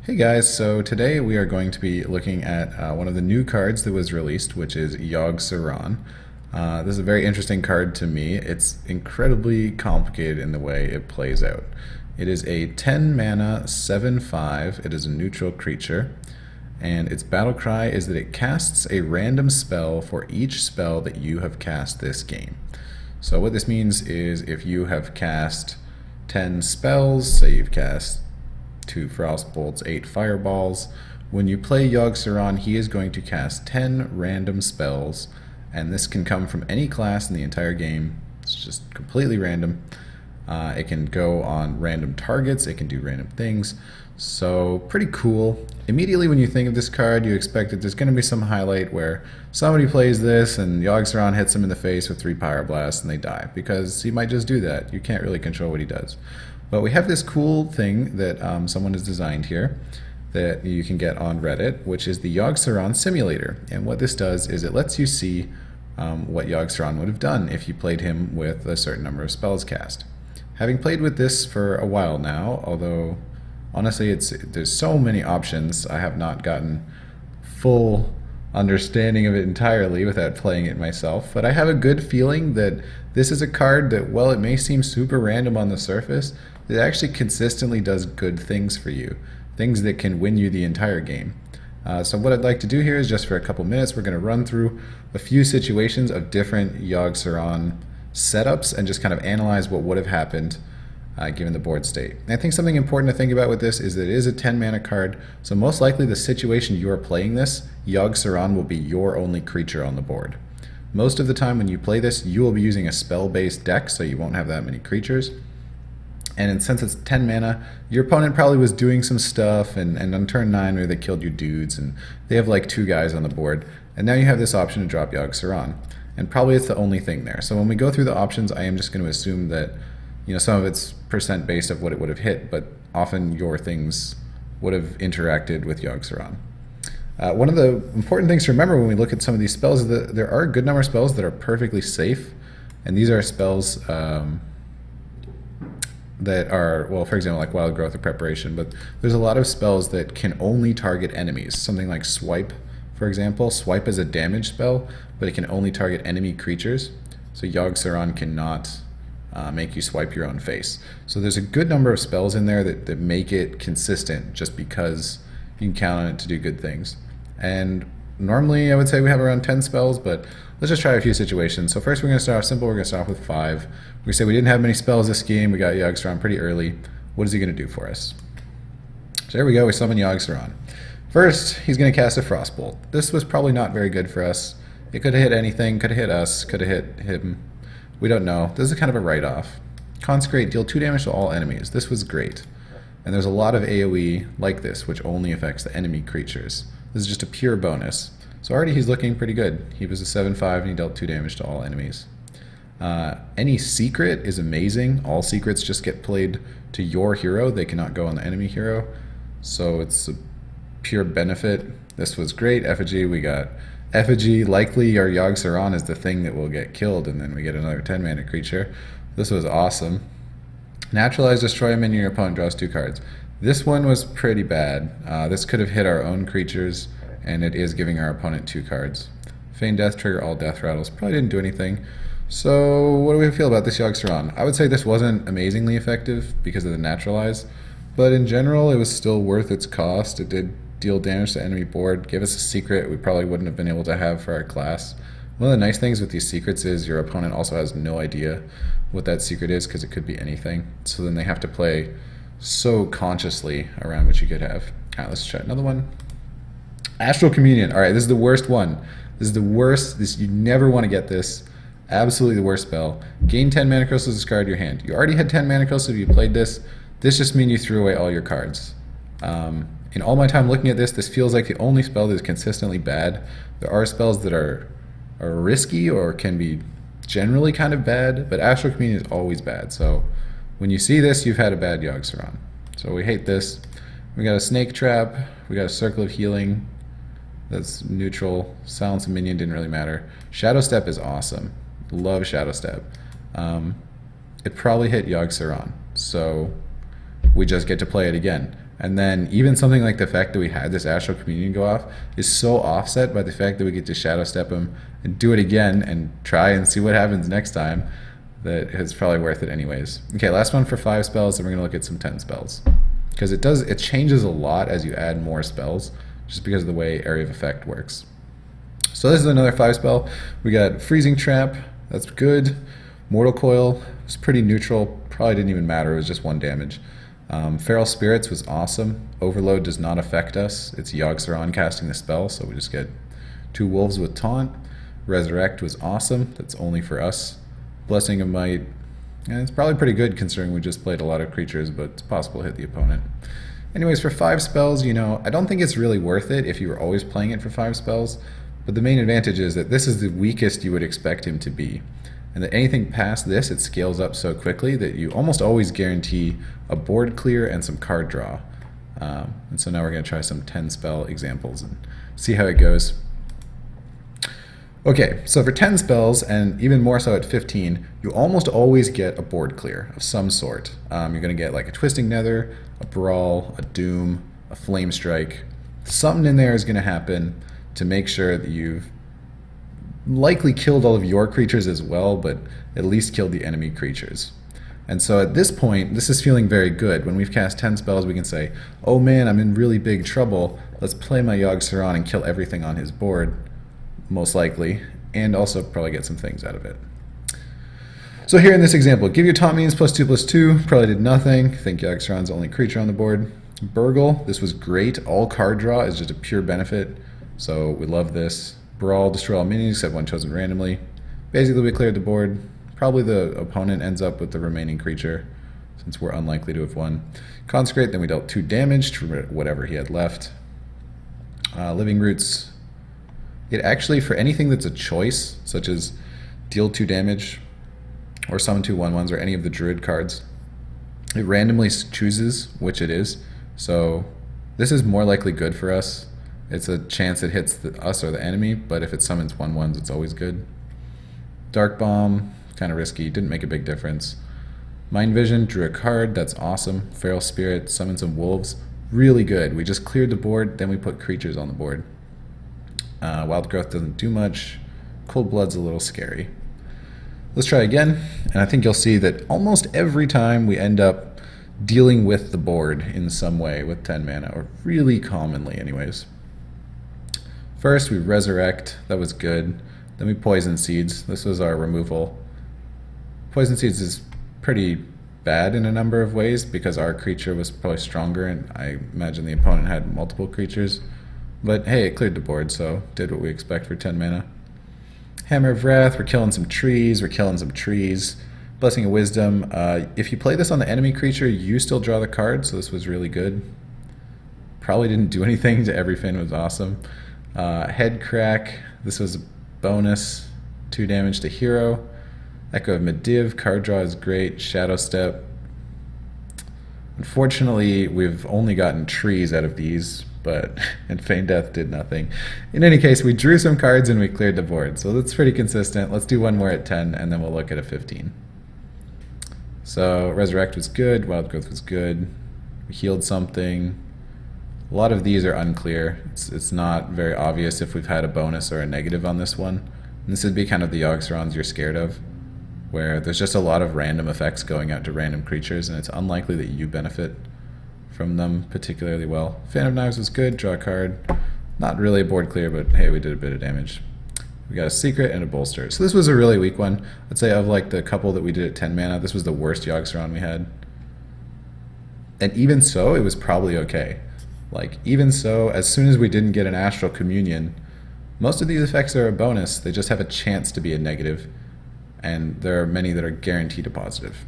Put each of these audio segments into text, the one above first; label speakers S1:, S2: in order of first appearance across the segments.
S1: Hey guys, so today we are going to be looking at one of the new cards that was released, which is Yogg Saron. This is a very interesting card to me. It's incredibly complicated in the way it plays out. It is a 10 mana 7/5. It is a neutral creature, and its battle cry is that it casts a random spell for each spell that you have cast this game. So what this means is if you have cast 10 spells, say you've cast 2 Frostbolts, 8 Fireballs. When you play Yogg Saron, he is going to cast 10 random spells, and this can come from any class in the entire game. It's just completely random. It can go on random targets, it can do random things, so pretty cool. Immediately when you think of this card, you expect that there's going to be some highlight where somebody plays this and Yogg Saron hits them in the face with 3 Pyroblasts and they die, because he might just do that. You can't really control what he does. But we have this cool thing that someone has designed here that you can get on Reddit, which is the Yogg Saron simulator. And what this does is it lets you see what Yogg Saron would have done if you played him with a certain number of spells cast. Having played with this for a while now, although honestly there's so many options, I have not gotten full understanding of it entirely without playing it myself, but I have a good feeling that this is a card that, while it may seem super random on the surface, it actually consistently does good things for you, things that can win you the entire game. So what I'd like to do here is, just for a couple minutes, we're going to run through a few situations of different Yogg Saron setups and just kind of analyze what would have happened given the board state. And I think something important to think about with this is that it is a 10 mana card, so most likely the situation you are playing this, Yogg Saron will be your only creature on the board. Most of the time when you play this, you will be using a spell-based deck, so you won't have that many creatures. And since it's 10 mana, your opponent probably was doing some stuff, and on turn 9 maybe they killed your dudes, and they have like 2 guys on the board, and now you have this option to drop Yogg Saron. And probably it's the only thing there. So when we go through the options, I am just going to assume that some of it's percent based of what it would have hit, but often your things would have interacted with Yogg Saron. One of the important things to remember when we look at some of these spells is that there are a good number of spells that are perfectly safe, and these are spells that are, well, for example, like Wild Growth or Preparation, but there's a lot of spells that can only target enemies. Something like Swipe, for example. Swipe is a damage spell, but it can only target enemy creatures, so Yogg Saron cannot make you swipe your own face. So there's a good number of spells in there that make it consistent, just because you can count on it to do good things. And normally I would say we have around 10 spells, but let's just try a few situations. So first we're going to start off simple. We're going to start off with 5. We say we didn't have many spells this game. We got Yogg Saron pretty early. What is he going to do for us? So there we go. We summon Yogg Saron. First, he's going to cast a Frostbolt. This was probably not very good for us. It could have hit anything. Could have hit us. Could have hit him. We don't know. This is kind of a write-off. Consecrate, deal 2 damage to all enemies. This was great. And there's a lot of AoE like this, which only affects the enemy creatures. This is just a pure bonus. So already he's looking pretty good. He was a 7/5 and he dealt 2 damage to all enemies. Any secret is amazing. All secrets just get played to your hero. They cannot go on the enemy hero. So it's a pure benefit. This was great. Effigy, we got Effigy. Likely our Yogg Saron is the thing that will get killed, and then we get another 10 mana creature. This was awesome. Naturalize, destroy a minion, your opponent draws 2 cards. This one was pretty bad. This could have hit our own creatures, and it is giving our opponent 2 cards. Feign Death, trigger all death rattles. Probably didn't do anything. So what do we feel about this Yogg Saron? I would say this wasn't amazingly effective because of the Naturalize, but in general it was still worth its cost. It did deal damage to enemy board, give us a secret we probably wouldn't have been able to have for our class. One of the nice things with these secrets is your opponent also has no idea what that secret is, because it could be anything. So then they have to play so consciously around what you could have. Alright, let's try another one. Astral Communion. Alright, this is the worst one. This is the worst. You never want to get this. Absolutely the worst spell. Gain 10 mana crystals, discard your hand. You already had 10 mana crystals if you played this. This just means you threw away all your cards. In all my time looking at this, this feels like the only spell that is consistently bad. There are spells that are risky or can be generally kind of bad, but Astral Communion is always bad. So when you see this, you've had a bad Yogg Saron. So we hate this. We got a Snake Trap. We got a Circle of Healing. That's neutral. Silence a minion, didn't really matter. Shadow Step is awesome. Love Shadow Step. It probably hit Yogg Saron, so we just get to play it again. And then even something like the fact that we had this Astral Communion go off is so offset by the fact that we get to Shadow Step him and do it again and try and see what happens next time, that it's probably worth it anyways. Okay, last one for 5 spells, and we're gonna look at some 10 spells. Because it changes a lot as you add more spells, just because of the way Area of Effect works. So this is another 5 spell. We got Freezing Trap, that's good. Mortal Coil was pretty neutral, probably didn't even matter, it was just 1 damage. Feral Spirits was awesome. Overload does not affect us. It's Yogg Saron casting the spell, so we just get 2 wolves with taunt. Resurrect was awesome. That's only for us. Blessing of Might, and it's probably pretty good considering we just played a lot of creatures, but it's possible to hit the opponent. Anyways, for 5 spells, you know, I don't think it's really worth it if you were always playing it for 5 spells, but the main advantage is that this is the weakest you would expect him to be. And that anything past this, it scales up so quickly that you almost always guarantee a board clear and some card draw. And so now we're going to try some 10 spell examples and see how it goes. Okay, so for 10 spells, and even more so at 15, you almost always get a board clear of some sort. You're going to get like a Twisting Nether, a Brawl, a Doom, a Flame Strike. Something in there is going to happen to make sure that you've likely killed all of your creatures as well, but at least killed the enemy creatures. And so at this point, this is feeling very good. When we've cast 10 spells, we can say, oh man, I'm in really big trouble. Let's play my Yogg Saron and kill everything on his board, most likely, and also probably get some things out of it. So here in this example, give your taunt means +2/+2, probably did nothing. I think Yogg Saron's the only creature on the board. Burgle, this was great. All card draw is just a pure benefit, so we love this. Brawl, destroy all minions except one chosen randomly. Basically, we cleared the board. Probably the opponent ends up with the remaining creature, since we're unlikely to have won. Consecrate, then we dealt 2 damage to whatever he had left. Living Roots, it actually, for anything that's a choice, such as deal 2 damage, or summon 2 1/1s, or any of the Druid cards, it randomly chooses which it is. So this is more likely good for us. It's a chance it hits us or the enemy, but if it summons 1/1s, it's always good. Dark Bomb, kind of risky, didn't make a big difference. Mind Vision, drew a card, that's awesome. Feral Spirit, summon some wolves, really good. We just cleared the board, then we put creatures on the board. Wild Growth doesn't do much. Cold Blood's a little scary. Let's try again, and I think you'll see that almost every time we end up dealing with the board in some way with 10 mana, or really commonly anyways. First, we Resurrect. That was good. Then we Poison Seeds. This was our removal. Poison Seeds is pretty bad in a number of ways because our creature was probably stronger, and I imagine the opponent had multiple creatures. But hey, it cleared the board, so did what we expect for 10 mana. Hammer of Wrath. We're killing some trees. Blessing of Wisdom. If you play this on the enemy creature, you still draw the card, so this was really good. Probably didn't do anything to everything. It was awesome. Head Crack, this was a bonus, 2 damage to hero. Echo of Medivh, card draw is great. Shadow Step. Unfortunately, we've only gotten trees out of these, and Feign Death did nothing. In any case, we drew some cards and we cleared the board, so that's pretty consistent. Let's do one more at 10, and then we'll look at a 15. So Resurrect was good, Wild Growth was good. We healed something. A lot of these are unclear. It's not very obvious if we've had a bonus or a negative on this one. And this would be kind of the Yogg Sarons you're scared of, where there's just a lot of random effects going out to random creatures, and it's unlikely that you benefit from them particularly well. Fan of Knives was good, draw a card. Not really a board clear, but hey, we did a bit of damage. We got a Secret and a Bolster. So this was a really weak one. I'd say of like the couple that we did at 10 mana, this was the worst Yogg Saron we had. And even so, it was probably okay. Like, even so, as soon as we didn't get an Astral Communion, most of these effects are a bonus. They just have a chance to be a negative, and there are many that are guaranteed a positive.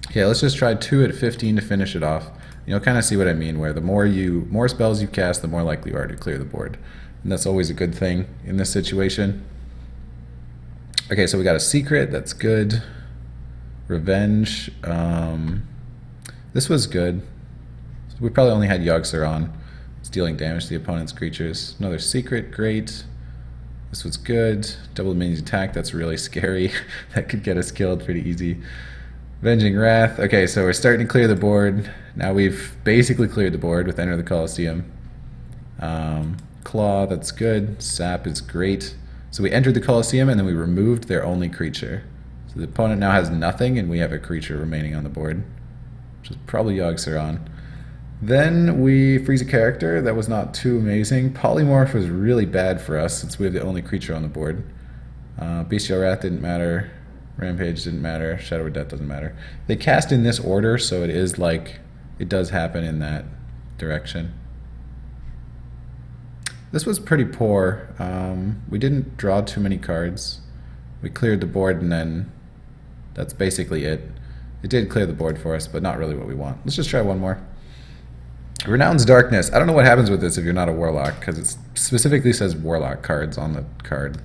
S1: Okay, let's just try 2 at 15 to finish it off. You'll kind of see what I mean, where the more spells you cast, the more likely you are to clear the board. And that's always a good thing in this situation. Okay, so we got a Secret, that's good. Revenge, this was good. We probably only had Yogg Saron. It's dealing damage to the opponent's creatures. Another Secret, great. This was good. Double minions attack, that's really scary. That could get us killed pretty easy. Avenging Wrath. Okay, so we're starting to clear the board. Now we've basically cleared the board with Enter the Colosseum. Claw, that's good. Sap is great. So we entered the Colosseum and then we removed their only creature. So the opponent now has nothing and we have a creature remaining on the board, which is probably Yogg Saron. Then we freeze a character. That was not too amazing. Polymorph was really bad for us since we have the only creature on the board. Bestial Wrath didn't matter. Rampage didn't matter. Shadow of Death doesn't matter. They cast in this order, so it is like it does happen in that direction. This was pretty poor. We didn't draw too many cards. We cleared the board and then that's basically it. It did clear the board for us, but not really what we want. Let's just try one more. Renown's Darkness. I don't know what happens with this if you're not a Warlock, because it specifically says Warlock cards on the card.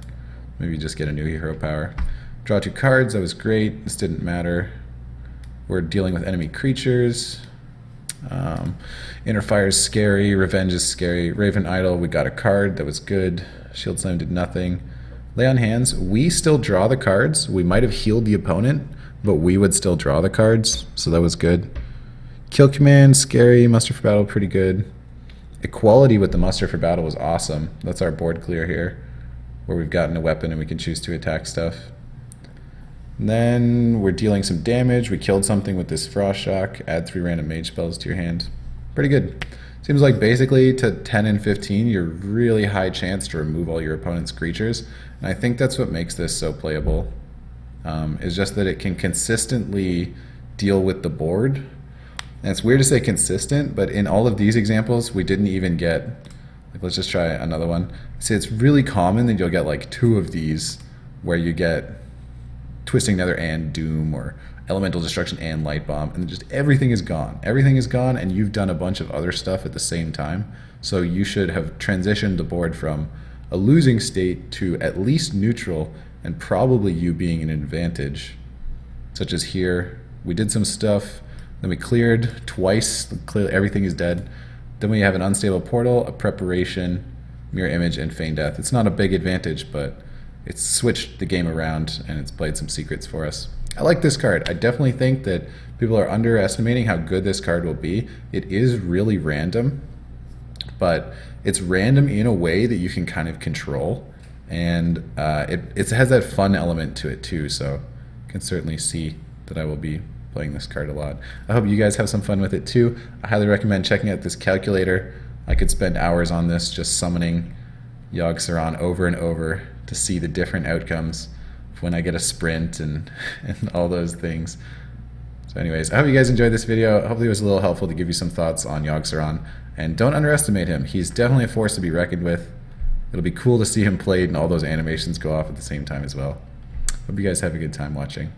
S1: Maybe you just get a new hero power. Draw 2 cards. That was great. This didn't matter. We're dealing with enemy creatures. Inner Fire is scary. Revenge is scary. Raven Idol, we got a card. That was good. Shield Slam did nothing. Lay on Hands. We still draw the cards. We might have healed the opponent, but we would still draw the cards, so that was good. Kill Command, scary. Muster for Battle, pretty good. Equality with the Muster for Battle was awesome. That's our board clear here, where we've gotten a weapon and we can choose to attack stuff. And then we're dealing some damage. We killed something with this Frost Shock. Add 3 random mage spells to your hand. Pretty good. Seems like basically to 10 and 15, you're really high chance to remove all your opponent's creatures. And I think that's what makes this so playable. Is just that it can consistently deal with the board. And it's weird to say consistent, but in all of these examples, we didn't even get, like, let's just try another one. See, it's really common that you'll get like 2 of these where you get Twisting Nether and Doom, or Elemental Destruction and Light Bomb, and just everything is gone. Everything is gone, and you've done a bunch of other stuff at the same time. So you should have transitioned the board from a losing state to at least neutral, and probably you being an advantage. Such as here, we did some stuff, then we cleared twice, clearly everything is dead. Then we have an Unstable Portal, a Preparation, Mirror Image, and Feign Death. It's not a big advantage, but it's switched the game around and it's played some secrets for us. I like this card. I definitely think that people are underestimating how good this card will be. It is really random, but it's random in a way that you can kind of control, and it has that fun element to it too, so you can certainly see that I will be playing this card a lot. I hope you guys have some fun with it too. I highly recommend checking out this calculator. I could spend hours on this just summoning Yogg Saron over and over to see the different outcomes when I get a sprint and all those things. So anyways, I hope you guys enjoyed this video. Hopefully it was a little helpful to give you some thoughts on Yogg Saron. And don't underestimate him. He's definitely a force to be reckoned with. It'll be cool to see him played and all those animations go off at the same time as well. Hope you guys have a good time watching.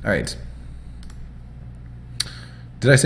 S1: All right. Did I say